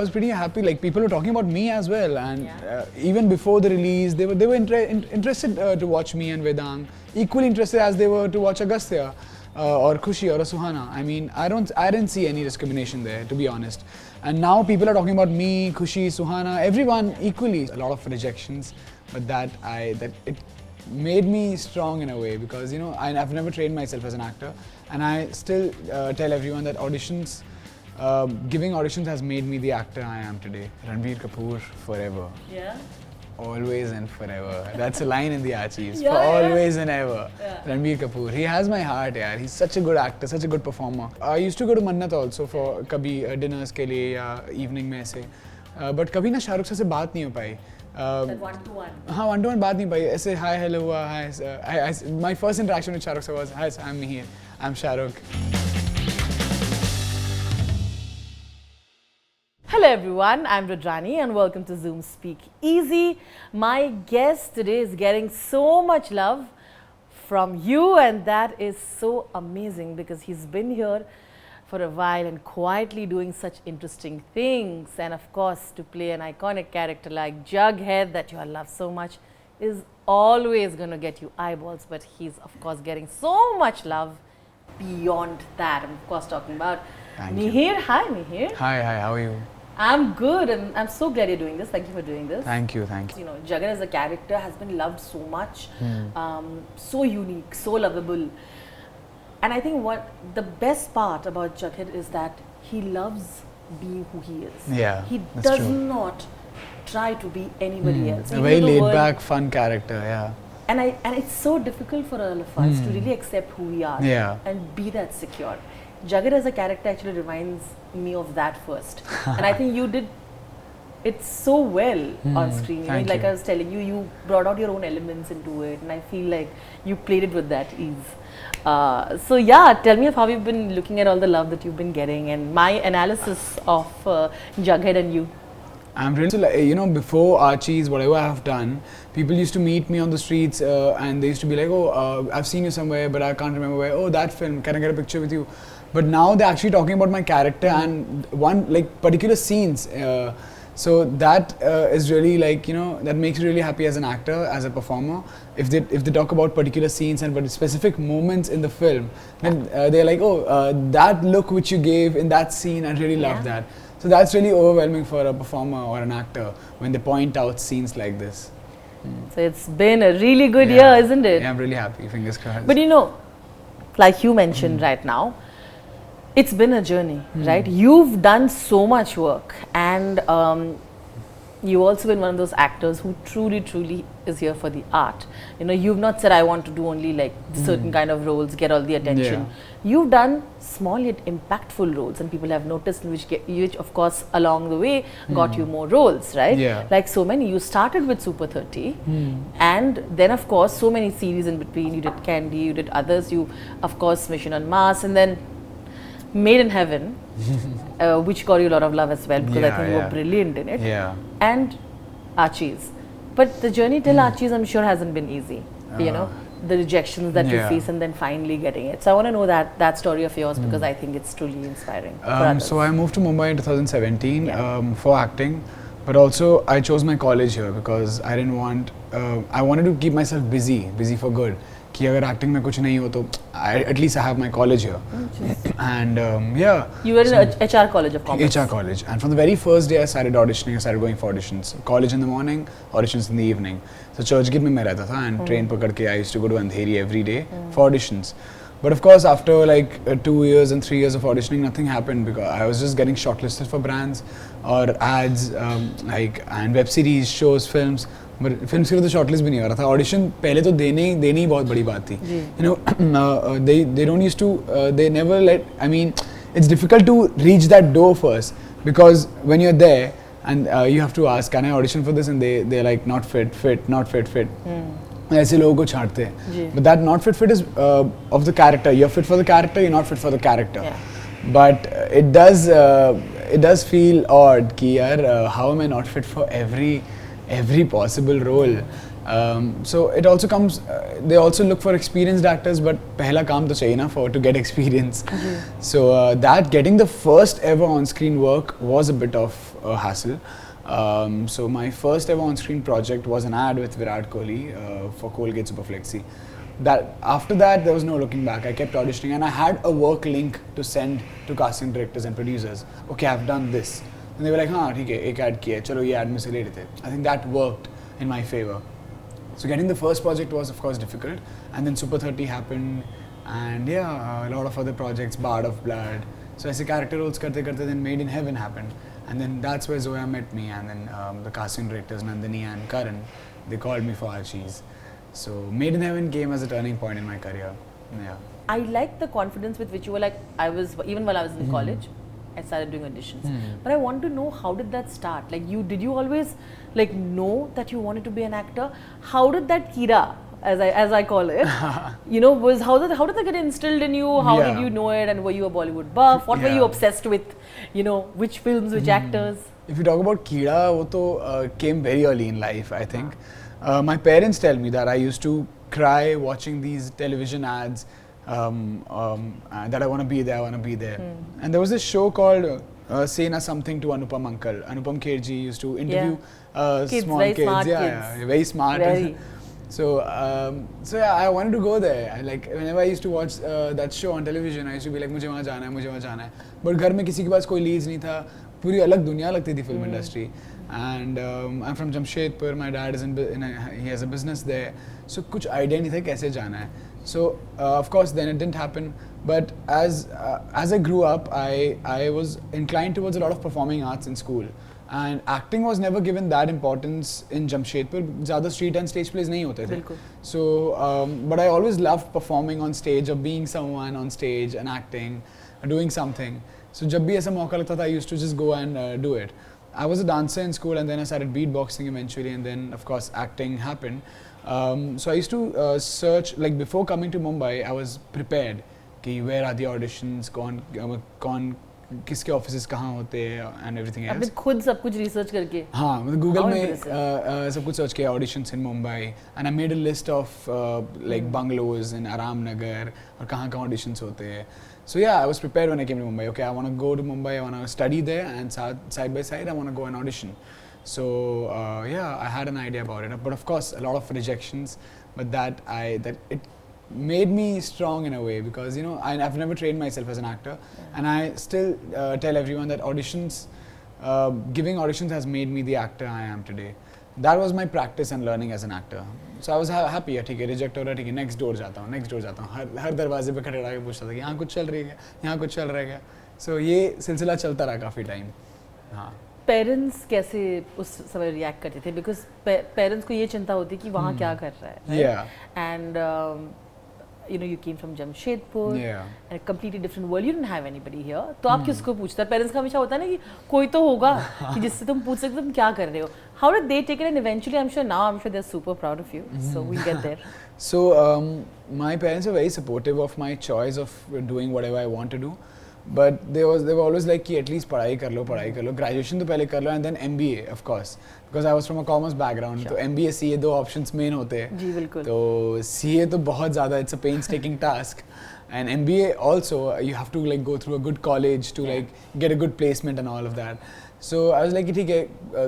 was pretty happy. Like people were talking about me as well, and even before the release, they were interested to watch me and Vedang, equally interested as they were to watch Agastya or Khushi or Suhana. I mean, I didn't see any discrimination there, to be honest. And now people are talking about me, Khushi, Suhana, everyone equally. A lot of rejections, but it made me strong in a way, because you know I've never trained myself as an actor, and I still tell everyone that giving auditions has made me the actor I am today. Ranbir Kapoor forever. Yeah. Always and forever. That's a line in the Archies. For always and ever. Yeah. Ranbir Kapoor. He has my heart, yaar. He's such a good actor, such a good performer. I used to go to Mannat also for kabhi dinners ke liye ya evening mein se. But kabhi na Shah Rukh se baat nahi ho pai. One-to-one. हाँ, one-to-one बात नहीं पाई. ऐसे hi, hello हुआ. Hi, my first interaction with Shah Rukh was, hi, I'm Mihir. I'm Shah Rukh. Hello everyone, I'm Rajani and welcome to Zoom Speak Easy. My guest today is getting so much love from you, and that is so amazing because he's been here for a while and quietly doing such interesting things. And of course, to play an iconic character like Jughead that you all love so much is always going to get you eyeballs, but he's of course getting so much love beyond that. I'm of course talking about Mihir. Hi Mihir. Hi, how are you? I'm good, and I'm so glad you're doing this. Thank you for doing this. Thank you. You know, Jughead as a character has been loved so much, so unique, so lovable. And I think what the best part about Jughead is that he loves being who he is. Yeah, he does not try to be anybody else. A very laid-back, fun character, yeah. And it's so difficult for all of us to really accept who we are and be that secure. Jughead as a character actually reminds me of that first. And I think you did it so well on screen. Like I was telling you, you brought out your own elements into it, and I feel like you played it with that ease. So yeah, tell me of how you've been looking at all the love that you've been getting and my analysis of Jughead and you. I'm really, you know, before Archies, whatever I have done, people used to meet me on the streets and they used to be like, oh, I've seen you somewhere, but I can't remember where. Oh, that film, can I get a picture with you? But now they're actually talking about my character and particular scenes. So that is really like, you know, that makes me really happy as an actor, as a performer. If they talk about particular scenes and specific moments in the film, then they're like, oh, that look which you gave in that scene, I really love that. So that's really overwhelming for a performer or an actor when they point out scenes like this. So it's been a really good year, isn't it? Yeah, I'm really happy, fingers crossed. But you know, like you mentioned right now, it's been a journey, right? You've done so much work, and you've also been one of those actors who truly is here for the art. You know, you've not said I want to do only like certain kind of roles, get all the attention. You've done small yet impactful roles, and people have noticed, which of course along the way got you more roles, right? Yeah. Like so many. You started with Super 30, and then of course so many series in between. You did Candy, you did others. You of course Mission on Mars, and then Made in Heaven, which got you a lot of love as well, because I think you were brilliant in it. Yeah. And Archies. But the journey till Archies, I'm sure, hasn't been easy. You know, the rejections that you face and then finally getting it. So I want to know that story of yours, because I think it's truly inspiring. So I moved to Mumbai in 2017 for acting, but also I chose my college here because I didn't want, I wanted to keep myself busy for good. कि अगर acting में कुछ नहीं हो तो at least I have my college here. And you were in HR College of Commerce. HR College, and from the very first day I started auditioning. I started going for auditions. College in the morning, auditions in the evening. So Churchgate में मैं रहता था, and train पकड़ के I used to go to Andheri every day for auditions. But of course, after like 2 years and 3 years of auditioning, nothing happened because I was just getting shortlisted for brands or ads, and web series, shows, films. But films के लिए तो shortlist भी नहीं हो रहा था. Audition पहले तो देनी ही बहुत बड़ी बात थी. You know, they don't used to, they never let. I mean, it's difficult to reach that door first because when you're there and you have to ask, can I audition for this? And they're like, not fit, not fit. ऐसे लोगों को छांटते हैं. But that not fit is of the character. You're fit for the character. You're not fit for the character. But it does feel odd कि यार how am I not fit for every possible role. So it also comes, they also look for experienced actors, but पहला काम तो चाहिए ना to get experience. So that getting the first ever on-screen work was a bit of a hassle. So my first ever on-screen project was an ad with Virat Kohli for Colgate Superflexi. That after that there was no looking back. I kept auditioning and I had a work link to send to casting directors and producers. Okay, I've done this, and they were like, "हाँ ठीक है, एक ad किया, चलो ये ad में से ले लेते." I think that worked in my favor. So getting the first project was of course difficult, and then Super 30 happened, and yeah, a lot of other projects, Bard of Blood. So ऐसे character roles करते करते then Made in Heaven happened, and then that's where Zoya met me, and then the casting directors Nandini and Karan, they called me for Archies. So Made in Heaven came as a turning point in my career. Yeah. I like the confidence with which you were like, I was, even while I was in college, I started doing auditions. But I want to know, how did that start? Like, did you always like know that you wanted to be an actor? How did that kira, as I call it, you know, was how did that get instilled in you? How did you know it? And were you a Bollywood buff? What were you obsessed with? You know, which films, which actors? If you talk about kira, वो तो came very early in life, I think. My parents tell me that I used to cry watching these television ads that I want to be there, I want to be there. And there was this show called Say Na Something to Anupam Uncle. Anupam Kherji used to interview kids, small very kids. Smart kids. Yeah, very smart. Very. So yeah, I wanted to go there. Like whenever I used to watch that show on television, I used to be like, मुझे वहाँ जाना है, मुझे वहाँ जाना है. But घर में किसी के पास कोई leads नहीं था. पूरी अलग दुनिया लगती थी film industry. And I'm from Jamshedpur. My dad is he has a business there. So कुछ idea नहीं था कैसे जाना है. So of course then it didn't happen. But as I grew up, I was inclined towards a lot of performing arts in school. And acting was never given that importance in Jamshedpur. ज़्यादा street and stage plays नहीं होते थे. So, but I always loved performing on stage or being someone on stage and acting, doing something. So जब भी ऐसा मौका लगता था, I used to just go and do it. I was a dancer in school, and then I started beatboxing eventually, and then of course acting happened. So I used to search, like before coming to Mumbai, I was prepared. कि where are the auditions, कौन किसके offices कहाँ होते हैं and everything else. आपने खुद सब कुछ रिसर्च करके? हाँ, मतलब गूगल में सब कुछ सर्च किया, auditions in Mumbai, and I made a list of like bungalows in Aram Nagar और कहाँ auditions होते हैं. So yeah, I was prepared when I came to Mumbai. Okay, I want to go to Mumbai, I want to study there, and side by side I want to go and audition. So yeah, I had an idea about it, but of course a lot of rejections, but that it made me strong in a way, because you know I've never trained myself as an actor, and I still tell everyone that giving auditions has made me the actor I am today. That was my practice and learning as an actor. So I was happy. ठीक है, reject हो रहा है, ठीक है, next door जाता हूँ. हर दरवाजे पे खड़े रह के पूछता था कि यहाँ कुछ चल रही है, यहाँ कुछ चल रहा है क्या. So ये सिलसिला चलता रहा काफी टाइम. हाँ. Parents कैसे उस समय react करते थे? Because parents को ये चिंता होती कि वहाँ क्या कर रहा है. Right? Yeah. And you know, you came from Jamshedpur, yeah, and a completely different world. You didn't have anybody here. तो आप किसको पूछते? Parents का हमेशा होता है ना कि कोई तो होगा कि जिससे तुम पूछ सकते तुम क्या कर रहे हो. How did they take it? And eventually, I'm sure they're super proud of you. So we'll get there. So my parents are very supportive of my choice of doing whatever I want to do. But they were always like कि at least पढ़ाई कर लो, graduation तो पहले कर लो, and then MBA of course, because I was from a commerce background. तो MBA CA दो options main होते हैं. जी बिल्कुल. तो CA तो बहुत ज़्यादा, it's a painstaking task, and MBA also you have to like go through a good college to like get a good placement and all of that. So I was like ठीक है,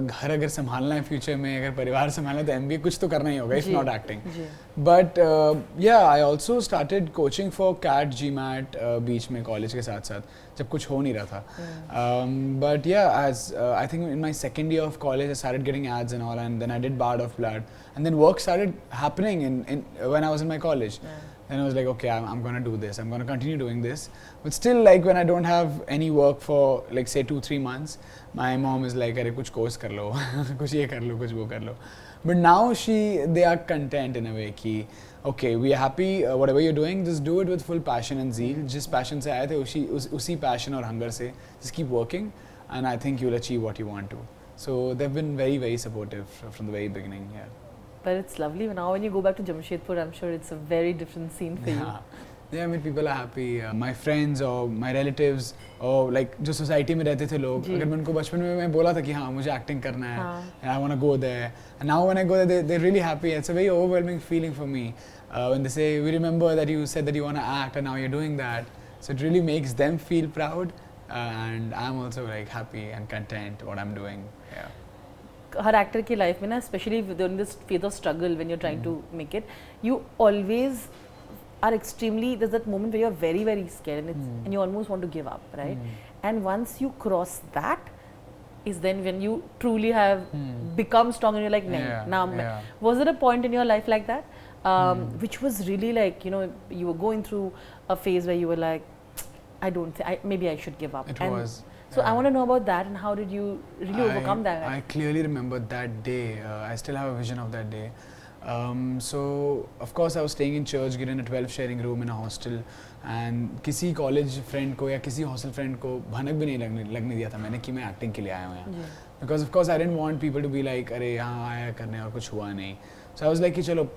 घर अगर संभालना है future में, अगर परिवार संभालना है तो MBA कुछ तो करना ही होगा, if not acting. But yeah, I also started coaching for CAT, GMAT बीच में college के साथ जब कुछ हो नहीं रहा था. But yeah, as I think in my second year of college I started getting ads and all, and then I did Bard of Blood, and then work started happening in when I was in my college. And I was like, okay, I'm going to do this. I'm going to continue doing this. But still, like when I don't have any work for like say 2-3 months, my mom is like, "Arey, kuch course kar lo, kuch ye kar lo, kuch wo kar lo." But now they are content in a way कि okay, we are happy, whatever you're doing, just do it with full passion and zeal. जिस passion से आए थे उसी passion और hunger से just keep working, and I think you'll achieve what you want to. So they've been very, very supportive from the very beginning. Yeah. But it's lovely. Now when you go back to Jamshedpur, I'm sure it's a very different scene for you. Yeah, I mean people are happy. My friends or my relatives or like जो society में रहते थे लोग, अगर मैं उनको बचपन में मैं बोला था कि हाँ मुझे acting करना है, and I want to go there, and now when I go there, they're really happy. It's a very overwhelming feeling for me when they say, "We remember that you said that you want to act, and now you're doing that." So it really makes them feel proud. and I'm also like happy and content what I'm doing. Yeah. Her actor की life में ना specially during this phase of struggle when you're trying to make it, you always are extremely, there's that moment where you're very very scared and you almost want to give up, right? And once you cross that is then when you truly have become strong and you're like, now was there a point in your life like that which was really like, you know, you were going through a phase where you were like, I don't think maybe I should give up? It was. So I want to know about that and how did you really overcome that? I clearly remember that day. I still have a vision of that day. So of course I was staying in Churchgate in a 12 sharing room in a hostel, and किसी college friend को या किसी hostel friend को भनक भी नहीं लगने दिया था मैंने कि मैं acting के लिए आया हूँ यहाँ. Because of course I didn't want people to be like अरे यहाँ आया करने और कुछ हुआ नहीं. So I was like कि चलो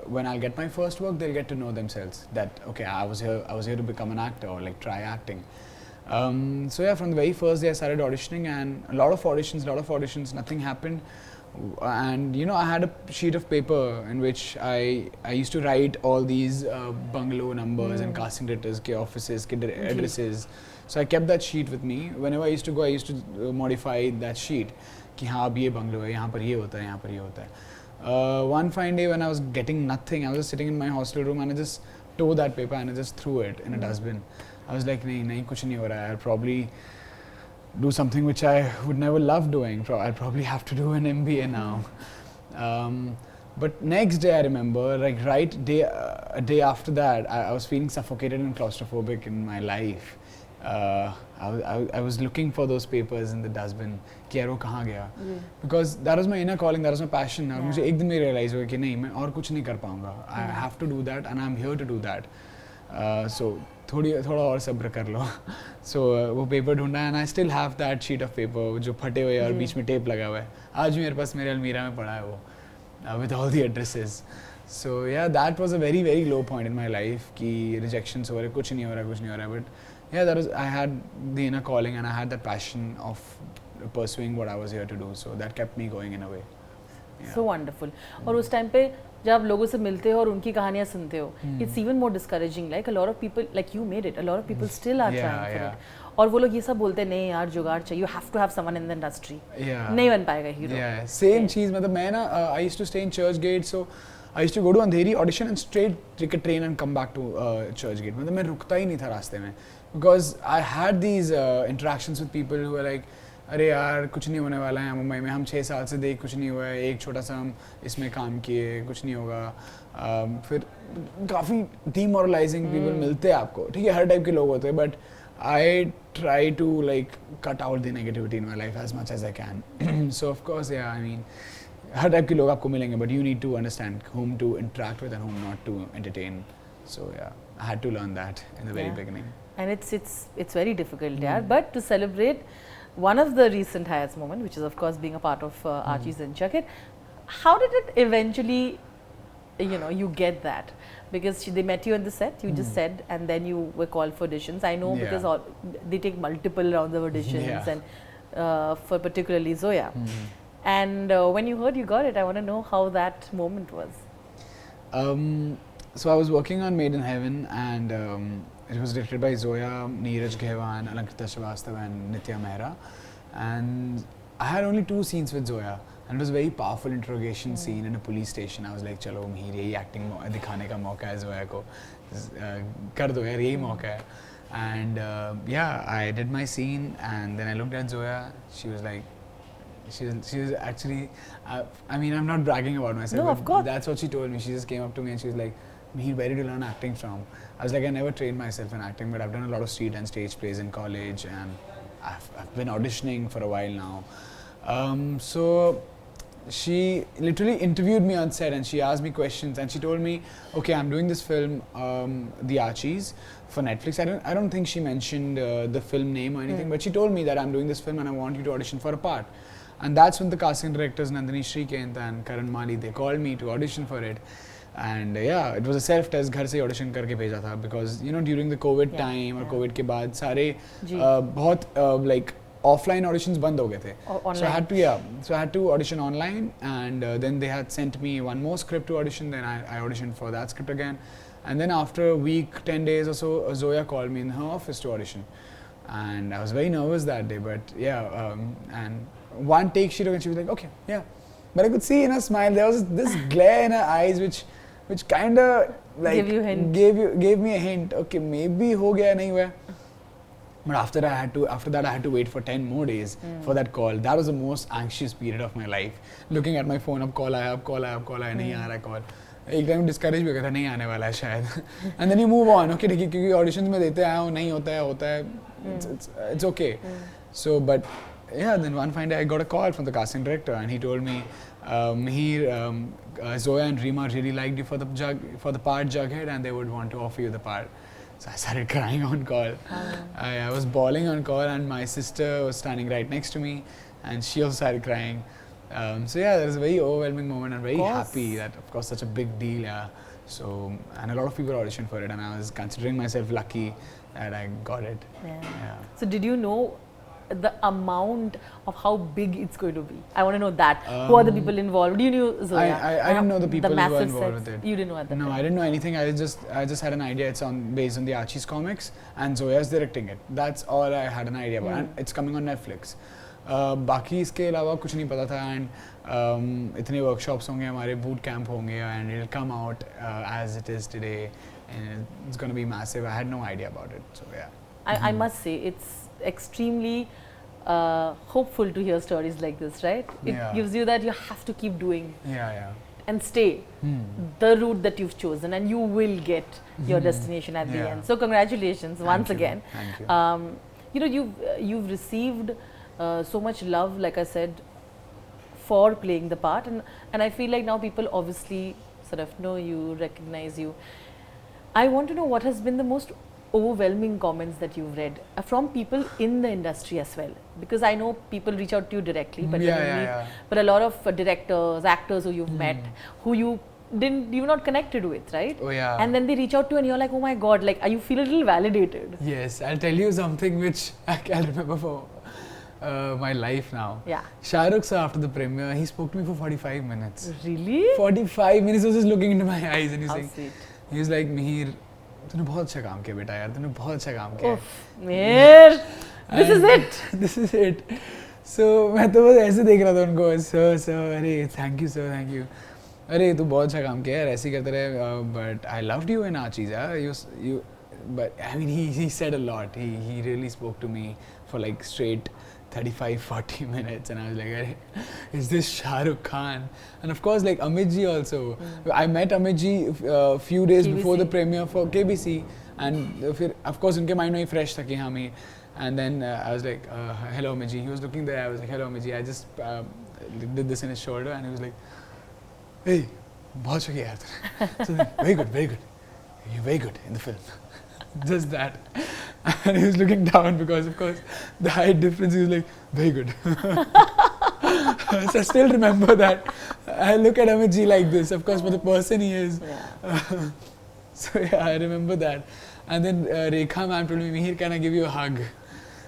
when I'll get my first work they'll get to know themselves that okay I was here to become an actor or like try acting. So yeah, from the very first day I started auditioning, and a lot of auditions, nothing happened. And you know, I had a sheet of paper in which I used to write all these bungalow numbers and casting directors के offices के addresses. So I kept that sheet with me. Whenever I used to go, I used to modify that sheet कि हाँ अब ये bungalow है, यहाँ पर ये होता है, यहाँ पर ये होता है. One fine day when I was getting nothing, I was just sitting in my hostel room and I just tore that paper and I just threw it in a dustbin. I was like, नहीं कुछ नहीं हो रहा है. I'll probably do something which I would never love doing. I'll probably have to do an MBA now. But next day I remember, like a day after that, I was feeling suffocated and claustrophobic in my life. I was looking for those papers in the dustbin. कि यार वो कहाँ गया? Because that was my inner calling, that was my passion. और मुझे एक दिन में realize हुआ कि नहीं मैं और कुछ नहीं कर पाऊँगा. I have to do that and I'm here to do that. So थोड़ा और सब्र कर लो. So वो पेपर ढूंढा and I still have that sheet of paper जो फटे हुए और बीच में टेप लगा हुआ है. आज मेरे पास मेरे अलमीरा में पड़ा है वो with all the addresses. So yeah, that was a very very low point in my life कि rejections हो रहे, कुछ नहीं हो रहा. But yeah, I had the inner calling and I had that passion of pursuing what I was here to do. So that kept me going in a way. Yeah. So wonderful. और उस time पे जब लोगों से मिलते हो और उनकी कहानियाँ सुनते हो, it's even more discouraging. Like a lot of people, like you made it. A lot of people still are trying for it. और वो लोग ये सब बोलते हैं नहीं यार जुगाड़ चाहिए. You have to have someone in the industry. नहीं बन पाएगा hero. Yeah, same चीज़. मतलब मैं ना I used to stay in Churchgate, so I used to go to Andheri, audition and straight take a train and come back to Churchgate. मतलब मैं रुकता ही नहीं था रास्ते में. Because I had these interactions with people who were like, अरे यार कुछ नहीं होने वाला है मुंबई में, हम 6 साल से देख कुछ नहीं हुआ है, एक छोटा सा हम इसमें काम किए, कुछ नहीं होगा. फिर काफ़ी demoralizing people मिलते हैं आपको. ठीक है, हर टाइप के लोग होते हैं, but I try to like cut out the negativity in my life as much as I can. So of course, yeah, I mean, her type के लोग आपको मिलेंगे, but you need to understand whom to interact with and whom not to entertain. So yeah, I had to learn that in the very beginning. And it's very difficult, yeah. But to celebrate one of the recent highest moment, which is of course being a part of Archies and Jughead, how did it eventually, you know, you get that? Because they met you on the set, you just said, and then you were called for auditions. I know because they take multiple rounds of auditions, and for particularly Zoya. And when you heard you got it, I want to know how that moment was. So I was working on Made in Heaven, and it was directed by Zoya, Neeraj Ghewal, Alankita Srivastava and Nitya Mehra. And I had only 2 scenes with Zoya. And it was a very powerful interrogation scene in a police station. I was like, chalo, Mihir, yahi acting dikhane ka mauka hai Zoya ko. Kar do yaar, yahi mauka hai. And yeah, I did my scene, and then I looked at Zoya. She was like, she was actually, I mean, I'm not bragging about myself. No, of course. That's what she told me. She just came up to me and she was like, Mihir, where did you learn acting from? I was like, I never trained myself in acting, but I've done a lot of street and stage plays in college, and I've been auditioning for a while now. So she literally interviewed me on set, and she asked me questions, and she told me, okay, I'm doing this film, The Archies, for Netflix. I don't think she mentioned the film name or anything, but she told me that I'm doing this film and I want you to audition for a part. And that's when the casting directors Nandini Shrikant and Karan Mali, they called me to audition for it. And yeah, it was a self-test, घर से audition करके भेजा था, because you know during the COVID time और COVID के बाद सारे बहुत like offline auditions बंद हो गए थे. So I had to audition online, and then they had sent me one more script to audition. Then I auditioned for that script again, and then after a week, 10 days or so, Zoya called me in her office to audition. and I was very nervous that day. But yeah, and one take she took and she was like, okay, yeah. But I could see in her smile there was this glare in her eyes, which kind of like gave me a hint. Okay, maybe ho gaya, nahi hua. But after that I had to wait for 10 more days for that call. That was the most anxious period of my life. Looking at my phone, अब call आया, नहीं आ रहा call. एक time discourage भी हो गया था, नहीं आने वाला है शायद. And then you move on. Okay, ठीक है, क्योंकि auditions में देते आया हूँ, नहीं होता है. It's okay. So, but yeah, then one fine day I got a call from the casting director and he told me, Mihir, Zoya and Reema really liked you for the part Jughead and they would want to offer you the part. So I started crying on call. I was bawling on call and my sister was standing right next to me and she also started crying. So yeah, that was a very overwhelming moment and very happy that of course such a big deal. Yeah. So, and a lot of people auditioned for it and I was considering myself lucky that I got it. Yeah. So did you know the amount of how big it's going to be? I want to know that. Who are the people involved? You knew Zoya? I didn't know the people who were involved with it. You didn't know at that time? No, I didn't know anything. I just had an idea. It's based on the Archies comics and Zoya's directing it. That's all I had an idea about. And it's coming on Netflix. बाकी इसके अलावा कुछ नहीं पता था and इतने workshops होंगे हमारे boot camp होंगे and it'll come out as it is today and it's going to be massive. I had no idea about it. So yeah. I must say it's extremely hopeful to hear stories like this, right? It gives you that you have to keep doing and stay the route that you've chosen and you will get your destination at the end. So congratulations once again. Thank you. You know, you've received so much love, like I said, for playing the part and I feel like now people obviously sort of know you, recognize you. I want to know what has been the most overwhelming comments that you've read from people in the industry as well, because I know people reach out to you directly, but but a lot of directors, actors who you've met, who you're not connected with, right? Oh yeah. And then they reach out to you and you're like, oh my god, like you feel a little validated. Yes, I'll tell you something which I'll remember for my life now. Yeah. Shah Rukh sir, after the premiere, he spoke to me for 45 minutes. Really? 45 minutes. He was just looking into my eyes and he was like, Mihir, तूने बहुत अच्छा काम किया बेटा यार, तूने बहुत अच्छा काम किया. Mihir, this is it. This is it. So मैं तो बस ऐसे देख रहा था उनको, sir, अरे thank you sir, thank you. अरे तू बहुत अच्छा काम किया यार, ऐसे ही करते रहे. But I loved you in Archies, yeah. But I mean he said a lot. He really spoke to me for like straight 35-40 minutes and I was like, is this Shah Rukh Khan? And of course like Amit ji also. I met Amit ji a few days before the premiere for KBC and of course unke mind mein fresh tha ki haan me. And then I was like, hello Amit ji. He was looking there, I was like, hello Amit ji. I just did this in his shoulder and he was like, hey, bahut अच्छा किया यार. So very good. You're very good in the film. Just that. And he was looking down because of course the height difference. He was like, very good. So I still remember that. I look at Amit ji like this, of course, for the person he is. So yeah, I remember that. And then Rekha ma'am told me, Mihir, can I give you a hug?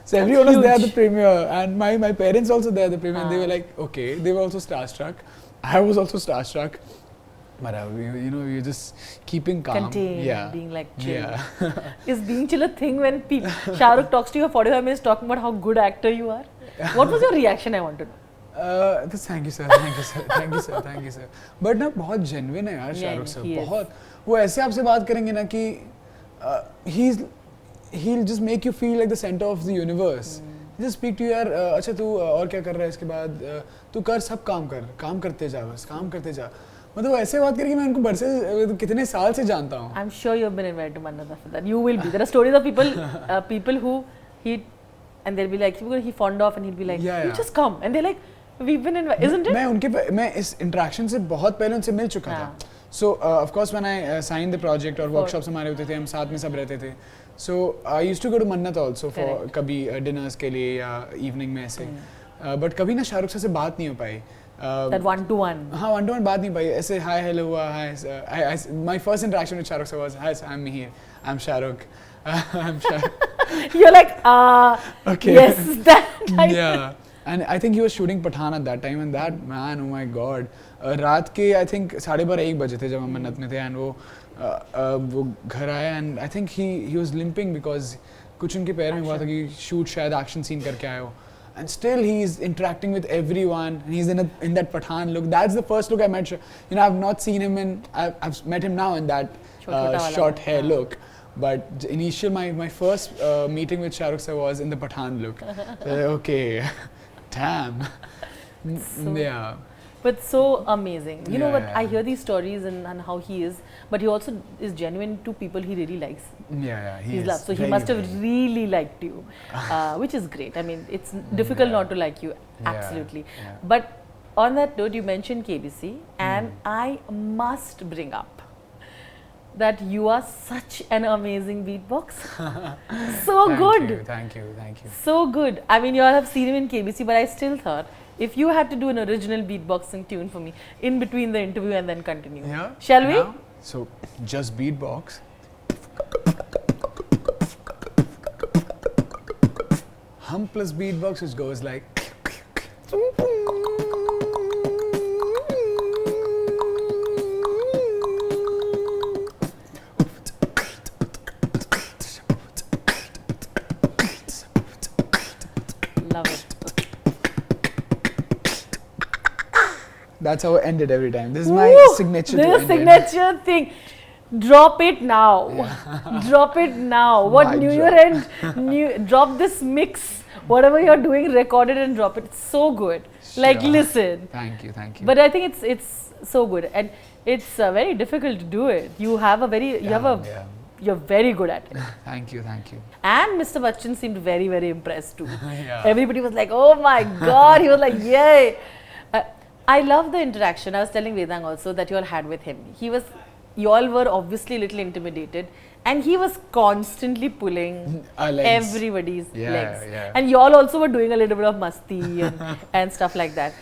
So everyone was there at the premiere and my parents also there at the premiere. And they were like, okay, they were also starstruck. I was also starstruck. But you're just keeping calm. Contained, being like chill. Is being chill a thing when Shah Rukh talks to you for 45 minutes talking about how good actor you are? What was your reaction, I want to know? Thank you sir. But ना बहुत genuine है यार Shah Rukh sir. बहुत वो ऐसे आपसे बात करेंगे ना कि he'll just make you feel like the center of the universe. Just speak to you यार, अच्छा तू और क्या कर रहा है इसके बाद, तू कर सब काम करते जा बस, काम करते जा. मतलब ऐसे बात करके मैं उनको बरसे कितने साल से जानता हूँ. I'm sure you've been invited to Mannat after that. You will be. There are stories of people who and they'll be like, he fond of and he'll be like, you just come. And they're like, we've been invited, isn't it? मैं इस interaction से बहुत पहले उनसे मिल चुका था. So of course when I signed the project और workshops हमारे होते थे, हम साथ में सब रहते थे. So I used to go to Mannat also for कभी dinners के लिए या evening में ऐसे. But कभी ना शाहरुख सर से बात नहीं हो पाई. That one-to-one. हाँ, one-to-one बात नहीं पाई. ऐसे hi, hello हुआ, hi. My first interaction with Shah Rukh sir was, hi, I'm Mihir, I'm Shah Rukh. I'm Shah. You're like, okay. Yes, that. Yeah. And I think he was shooting Pathaan at that time, and that man, oh my god, रात के I think 12:30-1 बजे थे जब हम मन्नत में थे, and वो घर आया, and I think he was limping because कुछ उनके पैर में हुआ था कि shoot शायद action scene करके आए हो, and still he's interacting with everyone, and he's in that Pathaan look. That's the first look I met. You know, I've not seen him I've met him now in that short hair look. But initial my first meeting with Shah Rukh sir was in the Pathaan look. Okay, damn. Yeah. But so amazing. You know what? I hear these stories and how he is, but he also is genuine to people he really likes. Yeah, He's loved. So he must have really liked you, which is great. I mean, it's difficult not to like you. Absolutely. Yeah. But on that note, you mentioned KBC, and I must bring up that you are such an amazing beatboxer. So good. Thank you. So good. I mean, you all have seen him in KBC, but I still thought if you had to do an original beatboxing tune for me in between the interview and then continue. Yeah. Shall we? So, just beatbox. Hum plus beatbox, which goes like. Love it. That's how I end it every time. This is my signature. This is signature thing. Drop it now. Yeah. Drop it now. What My New Year end? Drop this mix. Whatever you're doing, record it and drop it. It's so good. Sure. Like, listen. Thank you. But I think it's so good, and it's very difficult to do it. You have a very you're very good at it. Thank you. And Mr. Bachchan seemed very, very impressed too. Yeah. Everybody was like, oh my god. He was like, yay. I love the interaction. I was telling Vedang also that you all had with him. You all were obviously a little intimidated, and he was constantly pulling everybody's legs. Yeah. And you all also were doing a little bit of masti and stuff like that.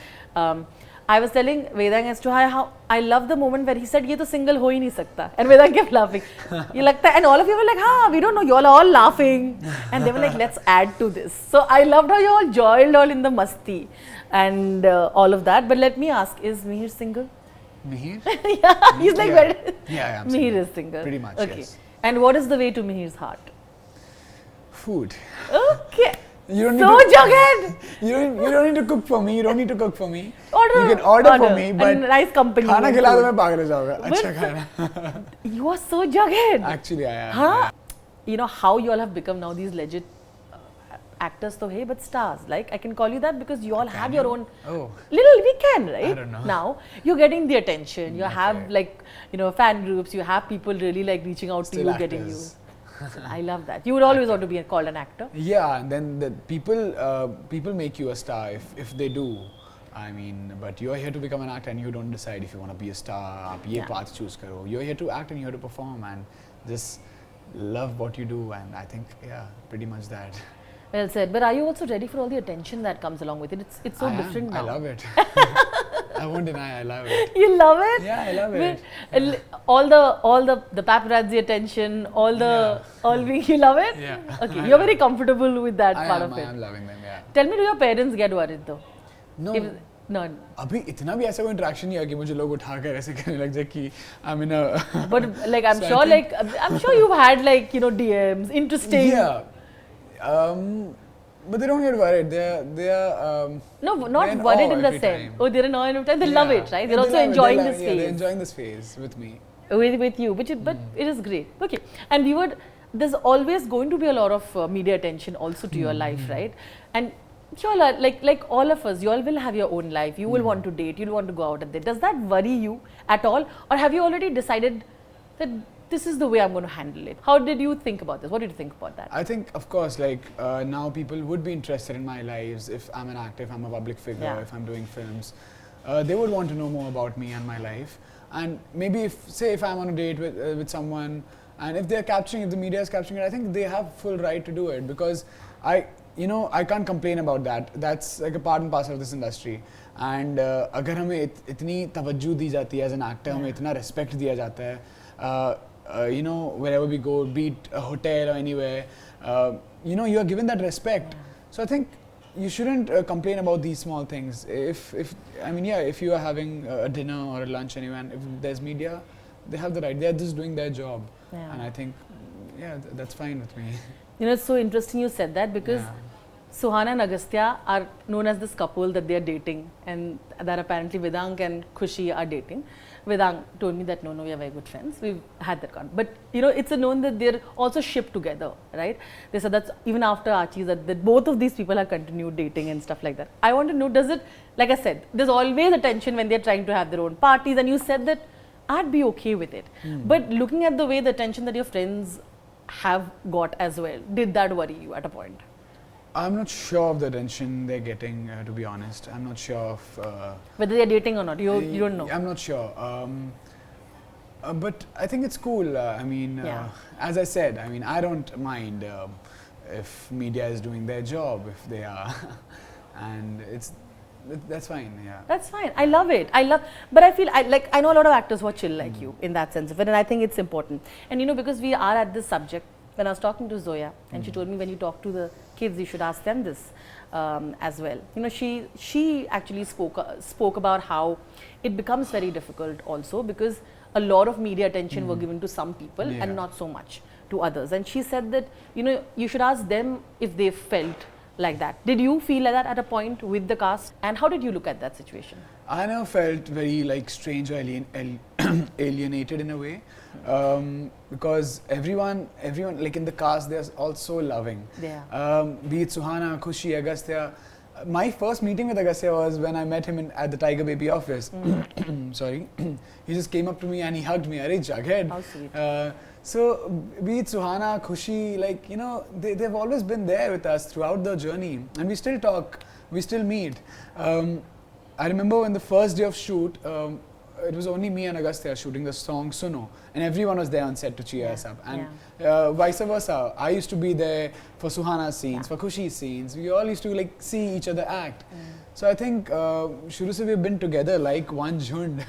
I was telling Vedang as to how I love the moment where he said, "Ye to single ho hi nahi sakta," and Vedang kept laughing. And all of you were like, "Ha, we don't know." You all are all laughing, and they were like, "Let's add to this." So I loved how you all joined all in the masti and all of that. But let me ask: is Mihir single? Mihir? Yeah, he's like, yeah, I'm Mihir single. is single. Pretty much. Okay. Yes. And what is the way to Mihir's heart? Food. Okay. You don't Jughead! You don't need to cook for me. You don't need to cook for me. Order. You can order for me, but and nice company. खाना खिला दो मैं पागल हो जाऊँगा. अच्छा खाना. You are so Jughead. Actually, I am. Huh? You know how you all have become now these legit actors, though, hey, but stars. Like, I can call you that because you all have your own. Oh. We can, right? I don't know. Now you're getting the attention. You have like, fan groups. You have people really like reaching out to you, Still getting you. actors. I love that. You would always want to be called an actor. Yeah, and then the people make you a star if they do. I mean, but you're here to become an actor, and you don't decide if you want to be a star. आप ये path choose करो. You're here to act and you're here to perform and just love what you do. And I think pretty much that. Well said. But are you also ready for all the attention that comes along with it? It's so different now. I love it. I won't deny, I love it. You love it? Yeah, I love it. All the paparazzi attention, you love it? Yeah. Okay, you're very comfortable with that part of it. I am loving them, yeah. Tell me, do your parents get worried though? No. No. अभी इतना भी ऐसा कोई interaction नहीं है कि मुझे लोग उठाकर ऐसे करने लग जाए कि I'm in a. But like I'm sure you've had like DMs, interesting. Yeah. But they don't get worried. They are. No, not worried in the sense. Oh, they're not every time. They love it, right? They're also enjoying this phase. Yeah, they're enjoying this phase with me. With you, but it is great. Okay, and there's always going to be a lot of media attention also to your life, right? And you all are like all of us. You all will have your own life. You will want to date. You'll want to go out and date. Does that worry you at all, or have you already decided that this is the way I'm going to handle it? How did you think about this? What did you think about that? I think, of course, now people would be interested in my lives if I'm an actor, if I'm a public figure, if I'm doing films. They would want to know more about me and my life. And maybe if I'm on a date with someone, and if the media is capturing it, I think they have full right to do it, because I can't complain about that. That's like a part and parcel of this industry. And अगर हमें इतनी तवज्जो दी जाती है as an actor, हमें इतना respect दिया जाता है. Wherever we go, be it a hotel or anywhere, you are given that respect. So I think you shouldn't complain about these small things. If I mean, yeah, if you are having a dinner or a lunch and if there's media, they have the right. They're just doing their job, and I think, yeah, that's fine with me. You know, it's so interesting you said that because Suhana and Agastya are known as this couple that they are dating, and that apparently Vedang and Khushi are dating. Vedang told me that no, we are very good friends. We've had that con. But you know, it's a known that they're also shipped together, right? They said that's even after Archies that both of these people have continued dating and stuff like that. I want to know, does it, like I said, there's always a tension when they're trying to have their own parties, and you said that I'd be okay with it. But looking at the way the tension that your friends have got as well, did that worry you at a point? I'm not sure of the attention they're getting, to be honest. I'm not sure of... whether they're dating or not, you don't know? I'm not sure. But I think it's cool. I mean, as I said, I mean, I don't mind if media is doing their job, if they are. And that's fine, yeah. That's fine. I love it. But I feel, I know a lot of actors who are chill like you in that sense of it, and I think it's important. And you know, because we are at this subject, when I was talking to Zoya, and she told me when you talk to the kids, you should ask them this as well. You know, she actually spoke about how it becomes very difficult also because a lot of media attention were given to some people and not so much to others. And she said that, you know, you should ask them if they felt like that. Did you feel like that at a point with the cast? And how did you look at that situation? I never felt very like strange or alienated in a way. Because everyone like in the cast, they're all so loving. Yeah. Be it Suhana, Khushi, Agastya. My first meeting with Agastya was when I met him at the Tiger Baby office. Sorry. He just came up to me and he hugged me. Arey, Jughead. How sweet. So, be it Suhana, Khushi, like, you know, they've always been there with us throughout the journey. And we still talk, we still meet. I remember when the first day of shoot, it was only me and Agastya shooting the song Suno, and everyone was there on set to cheer us up, and vice versa. I used to be there for Suhana's scenes, for Khushi's scenes. We all used to like see each other act. So I think shuru se we've been together like one jhund,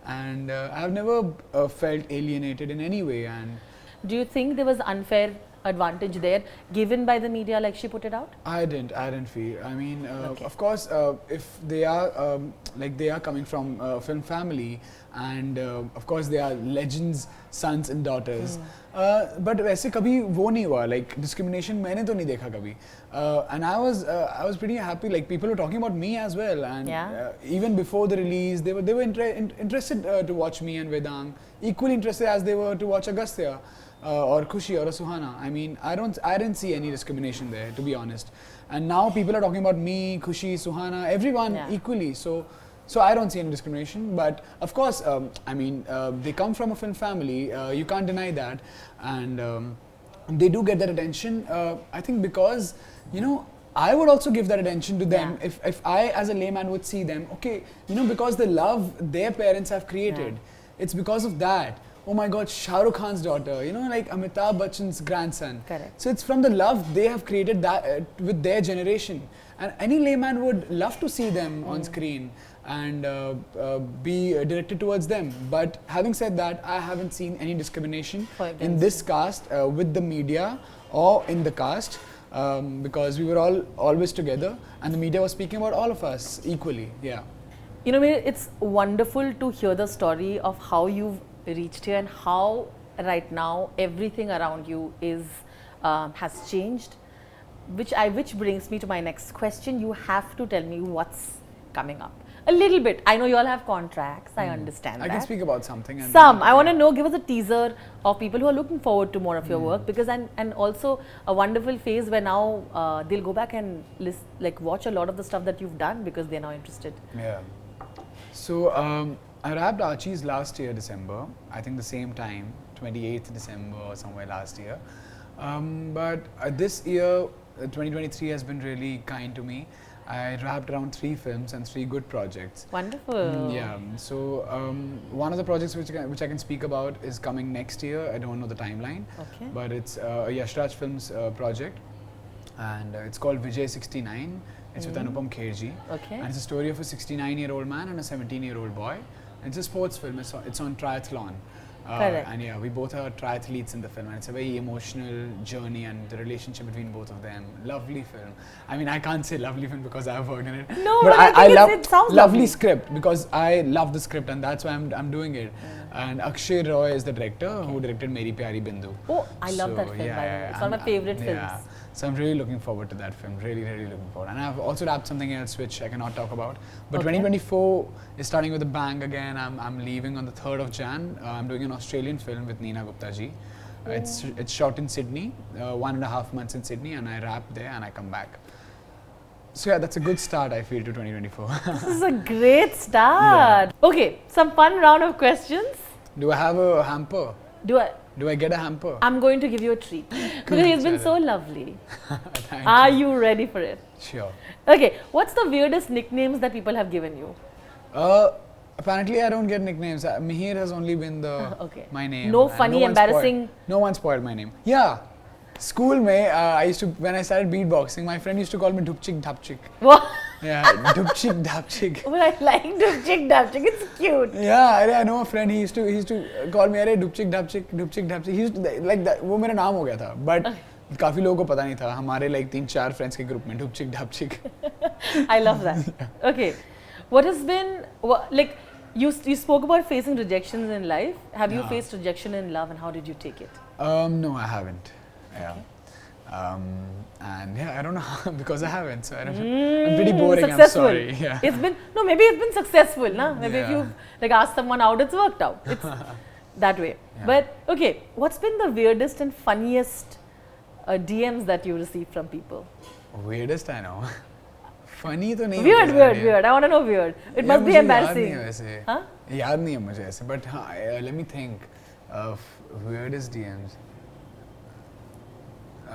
and I've never felt alienated in any way. And do you think there was unfair advantage there given by the media, like she put it out? I didn't feel. I mean, of course, if they are like they are coming from a film family, and of course they are legends, sons and daughters. But वैसे कभी वो नहीं हुआ, like discrimination मैंने तो नहीं देखा कभी. And I was pretty happy. Like people were talking about me as well, and even before the release, they were interested to watch me and Vedang, equally interested as they were to watch Agastya. Or Khushi or a Suhana. I mean, I didn't see any discrimination there, to be honest. And now people are talking about me, Khushi, Suhana, everyone equally. So I don't see any discrimination. But of course, I mean, they come from a film family. You can't deny that, and they do get that attention. I think because, you know, I would also give that attention to them if I, as a layman, would see them. Okay, you know, because the love their parents have created, it's because of that. Oh my God, Shah Rukh Khan's daughter, you know, like Amitabh Bachchan's grandson. Correct. So it's from the love they have created that with their generation. And any layman would love to see them on screen and be directed towards them. But having said that, I haven't seen any discrimination in this cast with the media or in the cast because we were all always together and the media was speaking about all of us equally. Yeah. You know, it's wonderful to hear the story of how you've reached here and how right now everything around you is has changed, which brings me to my next question. You have to tell me what's coming up a little bit. I know you all have contracts, I understand I can speak about something. And I want to know, give us a teaser of people who are looking forward to more of your work, because and also a wonderful phase where now they'll go back and watch a lot of the stuff that you've done because they're now interested. Yeah. So I wrapped Archies last year, December. I think the same time, 28th December or somewhere last year. But this year, 2023 has been really kind to me. I wrapped around 3 films and 3 good projects. Wonderful. Yeah. So one of the projects which I can speak about is coming next year. I don't know the timeline. Okay. But it's a Yash Raj Films project, and it's called Vijay 69. It's with Anupam Kherji. Okay. And it's a story of a 69-year-old man and a 17-year-old boy. It's a sports film. It's on triathlon. Correct. And yeah, we both are triathletes in the film, and it's a very emotional journey, and the relationship between both of them. Lovely film. I mean, I can't say lovely film because I've worked in it. No, but I think love it sounds lovely lovely. script because I love the script, and that's why I'm doing it. And Akshay Roy is the director who directed Meri Pyari Bindu. Oh, I love that film, by the way. It's one of my favorite films. Yeah. So I'm really looking forward to that film. Really, really looking forward. And I've also wrapped something else which I cannot talk about. But 2024 is starting with a bang again. I'm leaving on the 3rd of Jan. I'm doing an Australian film with Neena Gupta ji. It's shot in Sydney, 1.5 months in Sydney, and I wrap there and I come back. So yeah, that's a good start, I feel, to 2024. This is a great start. Okay, some fun round of questions. Do I have a hamper? Do I get a hamper? I'm going to give you a treat because he's been so lovely. Thank Are you. you ready for it? Sure. Okay, what's the weirdest nicknames that people have given you? Apparently I don't get nicknames. Mihir has only been my name. No And funny, one embarrassing. No one spoiled my name. Yeah. School mein, when I started beatboxing, my friend used to call me Dupchik Dapchik. What? Yeah, Dupchik Dapchik. But I like Dupchik Dapchik. It's cute. Yeah, I know a friend. He used to call me अरे Dupchik Dapchik, Dupchik Dapchik. He used to like that. वो मेरा नाम हो गया था. But काफी लोगों को पता नहीं था. हमारे like 3-4 friends के group में Dupchik Dapchik. I love that. Okay, what has been like? You spoke about facing rejections in life. Have you faced rejection in love, and how did you take it? No, I haven't. Yeah. And yeah, I don't know how, because I haven't. So I don't know. I'm pretty boring. Successful. I'm sorry. Yeah. Maybe it's been successful, na? Maybe if you like asked someone out, it's worked out. It's that way. Yeah. But okay, what's been the weirdest and funniest DMs that you received from people? Weirdest, I know. Funny तो नहीं. Weird. I want to know weird. It must be embarrassing. Huh? याद नहीं है मुझे ऐसे. But let me think of weirdest DMs. I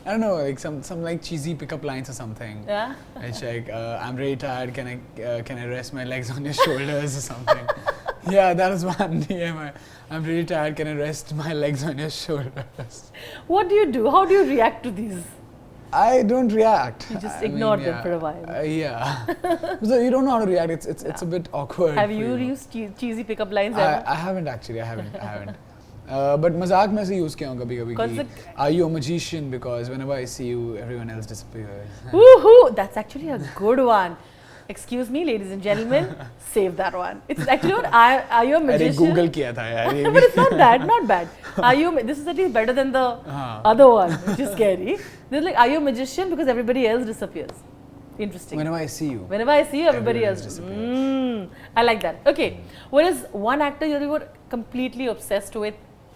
don't know, like some like cheesy pickup lines or something. Yeah. It's like I'm really tired. Can I rest my legs on your shoulders or something? Yeah, that was one DM. I'm really tired. Can I rest my legs on your shoulders? What do you do? How do you react to these? I don't react. You just ignore them for a while. Yeah. So you don't know how to react. It's a bit awkward. Have you used cheesy pickup lines ever? I haven't actually. I haven't. But मजाक में से use किया हूँ कभी-कभी. Are you a magician? Because whenever I see you, everyone else disappears. Woohoo! That's actually a good one. Excuse me, ladies and gentlemen, save that one. It's actually what are you a magician? अरे Google किया था यार. But it's not bad, not bad. This is at least better than the other one, which is scary. They're like, are you a magician? Because everybody else disappears. Interesting. Whenever I see you, everybody else disappears. I like that. Okay, what is one actor you were completely obsessed with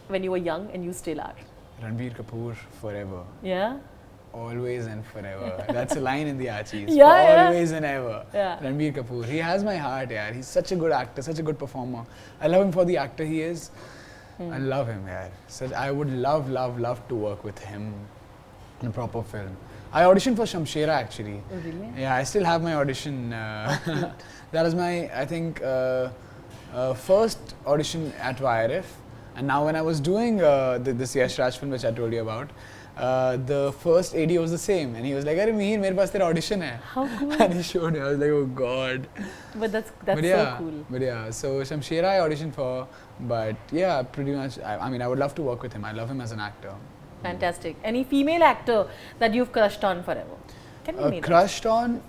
when you were young and you still are? Ranbir Kapoor forever. Yeah. Always and forever. That's a line in the Archies. Yeah, always and ever. Yeah. Ranbir Kapoor. He has my heart, yaar. He's such a good actor, such a good performer. I love him for the actor he is. I love him, yaar. So I would love to work with him in a proper film. I auditioned for Shamshera actually. Oh, really? Yeah, I still have my audition. That was my, I think, first audition at YRF. And now when I was doing this Yash Raj film which I told you about, the first AD was the same, and he was like, "Arey Mihir, मेरे पास तेरा audition है." How cool! And he showed me. I was like, "Oh God!" But that's yeah, so cool. But yeah, so Shamshera I auditioned for, but yeah, pretty much. I mean, I would love to work with him. I love him as an actor. Fantastic. Any female actor that you've crushed on forever? Can we name crushed on?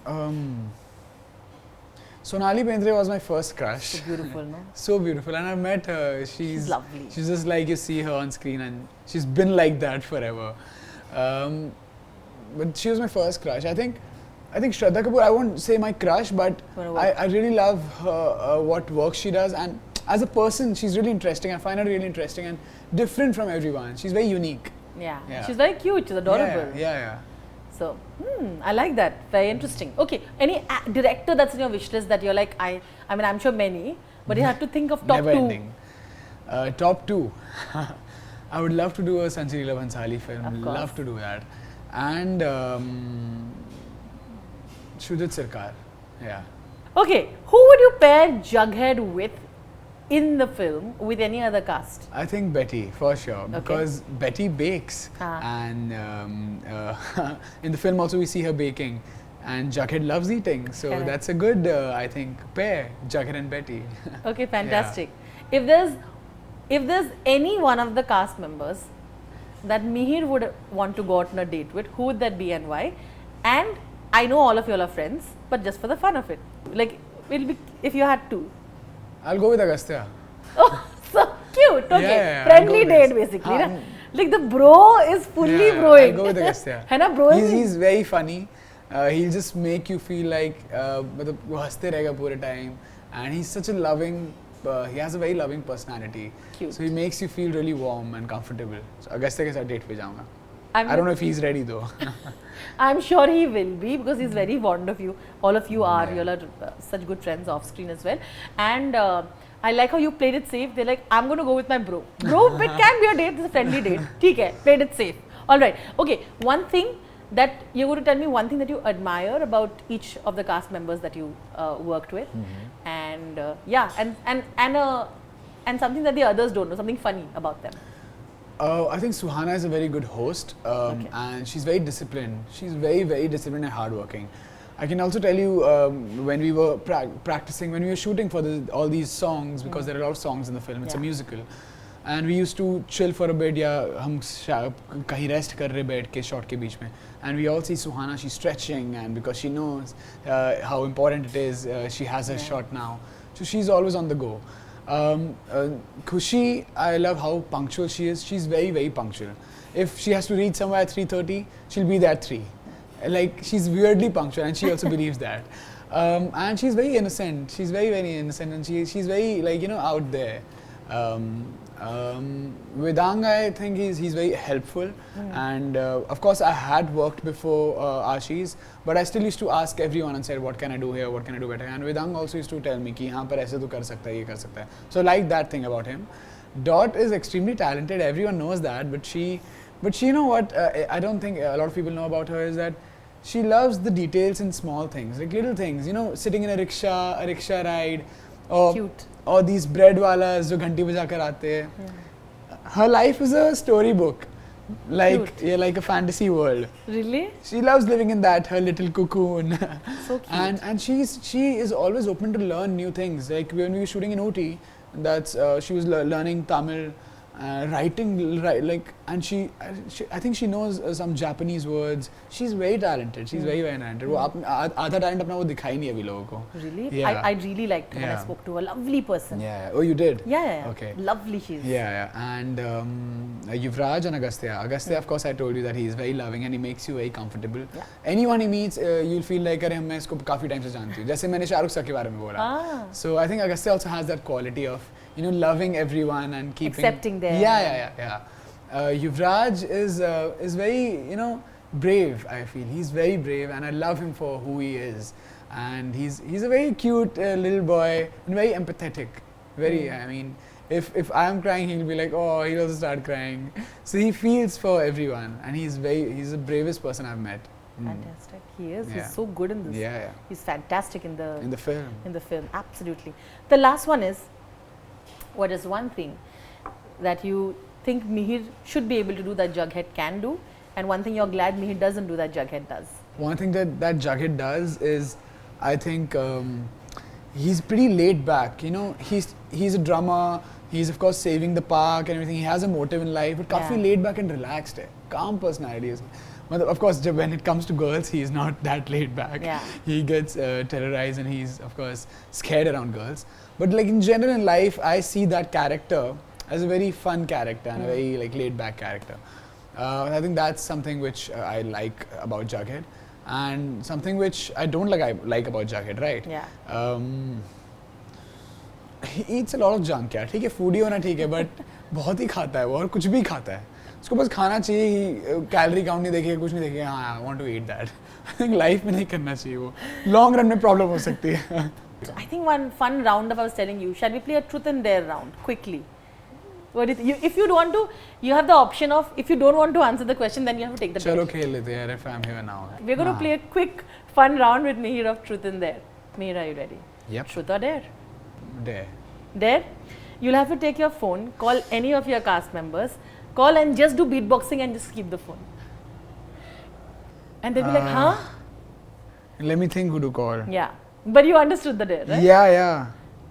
Sonali Bendre was my first crush. So beautiful, no? So beautiful, and I met her. She's lovely. She's just like you see her on screen, and she's been like that forever. But she was my first crush. I think Shraddha Kapoor, I won't say my crush, but I really love her, what work she does, and as a person, she's really interesting. I find her really interesting and different from everyone. She's very unique. Yeah. She's very cute. She's adorable. Yeah. So, I like that. Very interesting. Okay, any director that's in your wish list that you're like, I mean, I'm sure many, but you have to think of top Never two. Ending. Top two. I would love to do a Sanjay Leela Bhansali film. Of course. Love to do that. And Shujit Sirkar. Yeah. Okay, who would you pair Jughead with in the film with any other cast? I think Betty, for sure, because Betty bakes, and in the film also we see her baking, and Jughead loves eating. So Correct. that's a good, I think, pair, Jughead and Betty. Okay, fantastic. If there's any one of the cast members that Mihir would want to go out on a date with, who would that be and why? And I know all of you all are friends, but just for the fun of it, like it'll be if you had to. I'll go with Agastya. Oh, so cute. Okay, Yeah, friendly I'll go date with basically. this. Na? Like the bro is fully broing. I'll go with Agastya. है ना bro? He's very funny. He'll just make you feel like मतलब वो हंसते रहेगा पूरे time, and he's such a loving. He has a very loving personality. Cute. So he makes you feel really warm and comfortable. So Agastya के साथ date पे जाऊँगा. I'm I don't know if he's ready though. I'm sure he will be because he's very fond of you. All of you are. Yeah. You all are such good friends off screen as well. And I like how you played it safe. They're like, I'm going to go with my bro. Bro, it can be a date. It's a friendly date. ठीक है, played it safe. All right. Okay. One thing that you're going to tell me, one thing that you admire about each of the cast members that you worked with, and yeah, and something that the others don't know, something funny about them. I think Suhana is a very good host, and she's very disciplined. She's very, very disciplined and hardworking. I can also tell you when we were practicing, when we were shooting for all these songs, because there are a lot of songs in the film. It's a musical, and we used to chill for a bit. या हम कहीं rest कर रहे बैठ के shot के बीच में, and we all see Suhana. She's stretching, and because she knows how important it is, she has her shot now. So she's always on the go. Khushi, I love how punctual she is. She's very, very punctual. If she has to reach somewhere at 3:30, she'll be there at 3. Like, she's weirdly punctual, and she also believes that. And she's very innocent. She's very, very innocent, and she's very, like, you know, out there. Vedang, I think he's very helpful, and of course I had worked before Archies, but I still used to ask everyone and said, what can I do here, what can I do better, and Vedang also used to tell me कि यहाँ पर ऐसे तो कर सकता है, ये कर सकता है. So I like that thing about him. Dot is extremely talented, everyone knows that, but she you know what, I don't think a lot of people know about her is that she loves the details in small things, like little things, you know, sitting in a rickshaw ride, or Cute. Or these bread walas जो घंटी बजा कर आते हैं. Her life is a storybook, like like a fantasy world. Really? She loves living in that, her little cocoon. So cute. And she is always open to learn new things. Like when we were shooting in OT, she was learning Tamil, writing, like, and I think she knows some Japanese words. She's very talented. She's very, very talented. वो आधा talent अपना वो दिखाई नहीं अभी लोगों को. Really? Yeah. I really liked her when I spoke to her. Lovely person. Yeah. Oh, you did? Yeah. Okay. Lovely she is. Yeah. And Yuvraj and Agastya. Agastya, of course, I told you that he is very loving and he makes you very comfortable. Yeah. Anyone he meets, you'll feel like अरे मैं इसको काफी time से जानती हूँ. जैसे मैंने Shahrukh sir के बारे में बोला. So I think Agastya also has that quality of, you know, loving everyone and keeping accepting them. Yeah. Yuvraj is very, you know, brave. I feel he's very brave, and I love him for who he is. And he's a very cute little boy and very empathetic. Very, I mean, if I am crying, he'll be like, oh, he'll also start crying. So he feels for everyone, and he's the bravest person I've met. Fantastic. He is. Yeah. He's so good in this. Yeah. He's fantastic in the film. In the film, absolutely. The last one is, what is one thing that you think Mihir should be able to do that Jughead can do, and one thing you're glad Mihir doesn't do that Jughead does? One thing that Jughead does is, I think he's pretty laid back. You know, he's a drummer. He's of course saving the park and everything. He has a motive in life, but काफी laid back and relaxed है. Calm personality is. Of course, when it comes to girls, he's not that laid back. Yeah. He gets terrorized and he's of course scared around girls. But like in general in life, I see that character as a very fun character and a very like laid back character. I think that's something which I like about Jughead, and something which I don't like about Jughead, right? Yeah. He eats a lot of junk, यार. ठीक है, foodie होना ठीक है, but बहुत ही खाता है वो और कुछ भी खाता है. उसको बस खाना चाहिए, कैलोरी काउंट नहीं देखेगा, कुछ नहीं देखेगा. हाँ, I want to eat that. I think life में नहीं करना चाहिए वो. Long run में problem हो सकती है. I think one fun round of I was telling you, shall we play a truth and dare round quickly? What do you if you want to, you have the option of, if you don't want to answer the question, then you have to take the चलो test. खेल लेते हैं, if I'm here now. We're going to play a quick fun round with Mihir of truth and dare. Mihir, are you ready? Yep. Truth or dare? Dare. Dare? You'll have to take your phone, call any of your cast members, call and just do beatboxing and just keep the phone. And they'll be like, huh? Let me think who to call. Yeah. But you understood the dare, right? Yeah.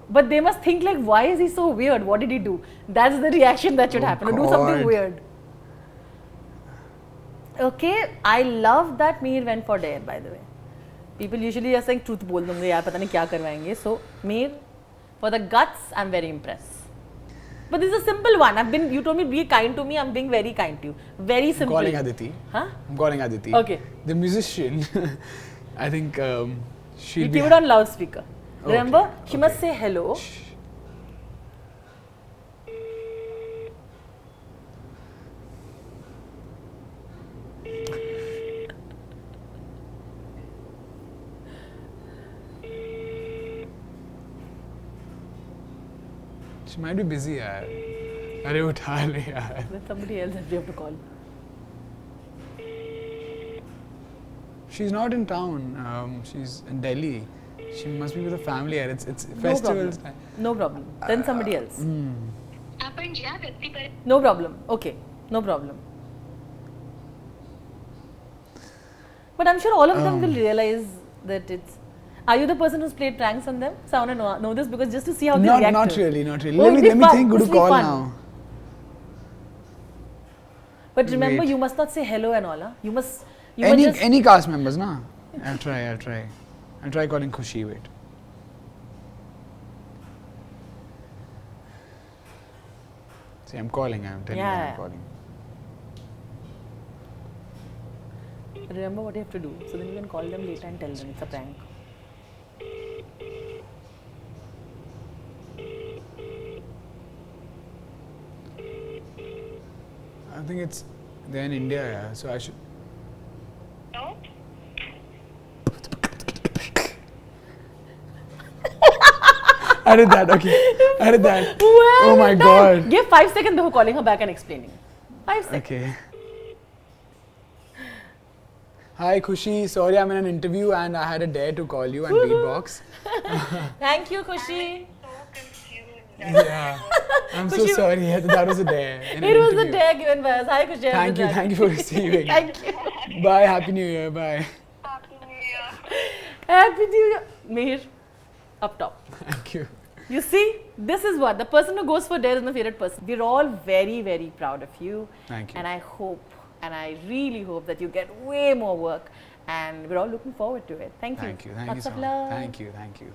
But they must think like, why is he so weird? What did he do? That's the reaction that should happen. To do something God. weird. Okay, I love that Mihir went for dare, by the way. People usually are saying truth bol dunge yaar pata nahi kya karwayenge. So Mihir, for the guts, I'm very impressed. But this is a simple one. You told me be kind to me. I'm being very kind to you. Very simple. I'm calling Aditi. Huh? I'm calling Aditi. Okay. The musician. I think she'll You be. keep it on loudspeaker. Okay, Remember, she okay. must say hello. Shh. She might be busy, yaar. अरे उठा ले यार. Then somebody else that we have to call. She's not in town. She's in Delhi. She must be with her family. Yaar. It's No festivals. problem. No problem. Then somebody else. आपण ज्या व्यक्तीकडे No problem. Okay. No problem. But I'm sure all of them will realize that it's. Are you the person who's played pranks on them? So I want to know this because just to see how they react. Not to it. really, not really. Oh, Let it'll me be fun. think who to This'll be call fun. now. But remember, Wait. you must not say hello and all. Huh? You must just. Any cast members, na? I'll try. I'll try calling Khushi. Wait. See, I'm calling. I'm telling you, Yeah. I'm calling. Remember what you have to do. So then you can call them later and tell them it's a prank. I think it's they're in India, yeah. So I should. No? I did that. Okay. I did that. Well Oh my done. God. Give 5 seconds before calling her back and explaining. 5 seconds. Okay. Hi Khushi, sorry I'm in an interview and I had a dare to call you and beatbox. Thank you, Khushi. So confused. Yeah. I'm so Khushi- sorry. That was a dare. in an It was a interview. dare given by us. Hi, Khushi. Thank you for receiving. Thank you. Bye, Happy New Year, bye. Happy New Year. Happy New Year. Mihir, up top. Thank you. You see, this is what the person who goes for dare is my favorite person. We're all very, very proud of you. Thank you. And I hope, and I really hope that you get way more work. And we're all looking forward to it. Thank you. Thank you. Thank you Lots so of much. love. Thank you.